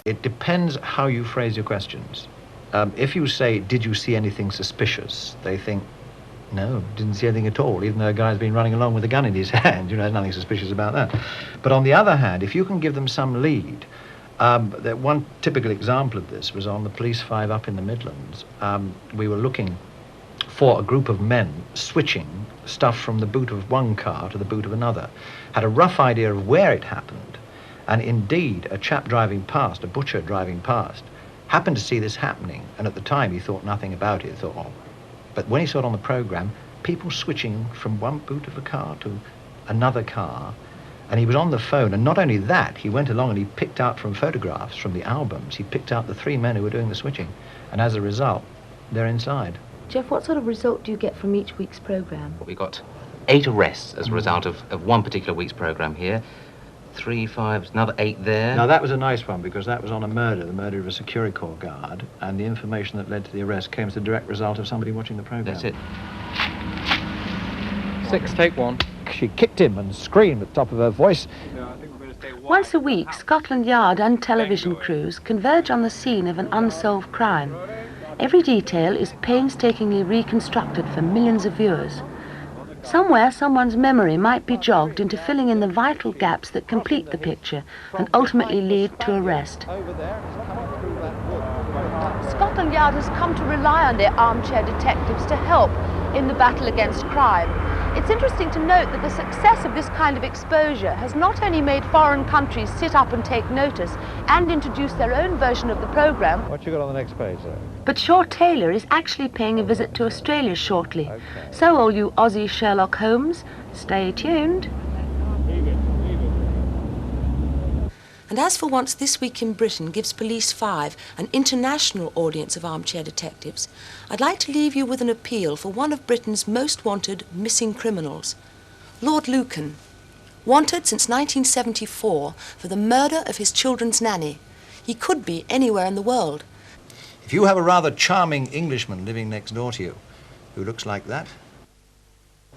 It depends how you phrase your questions. If you say, did you see anything suspicious, they think, no, didn't see anything at all, even though a guy's been running along with a gun in his hand. You know, there's nothing suspicious about that. But on the other hand, if you can give them some lead, one typical example of this was on the Police 5 up in the Midlands. We were looking for a group of men switching stuff from the boot of one car to the boot of another. Had a rough idea of where it happened, and indeed a chap driving past, a butcher driving past, happened to see this happening, and at the time he thought nothing about it, thought, oh. But when he saw it on the programme, people switching from one boot of a car to another car, and he was on the phone, and not only that, he went along and he picked out from photographs from the albums, he picked out the 3 men who were doing the switching, and as a result, they're inside. Jeff, what sort of result do you get from each week's programme? We got 8 arrests as a result of one particular week's programme here. 3, 5, another 8 there. Now that was a nice one because that was on a murder, the murder of a Security Corps guard, and the information that led to the arrest came as a direct result of somebody watching the programme. That's it. 6, take 1. She kicked him and screamed at the top of her voice. Once a week, Scotland Yard and television crews converge on the scene of an unsolved crime. Every detail is painstakingly reconstructed for millions of viewers. Somewhere, someone's memory might be jogged into filling in the vital gaps that complete the picture and ultimately lead to arrest. Scotland Yard has come to rely on their armchair detectives to help in the battle against crime. It's interesting to note that the success of this kind of exposure has not only made foreign countries sit up and take notice and introduce their own version of the programme. What you got on the next page there? But Shaw Taylor is actually paying a visit to Australia shortly. So all you Aussie Sherlock Holmes, stay tuned. And as for once This Week in Britain gives Police 5 an international audience of armchair detectives, I'd like to leave you with an appeal for one of Britain's most wanted missing criminals, Lord Lucan, wanted since 1974 for the murder of his children's nanny. He could be anywhere in the world. If you have a rather charming Englishman living next door to you who looks like that,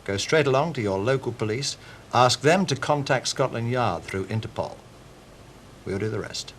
go straight along to your local police, ask them to contact Scotland Yard through Interpol. We'll do the rest.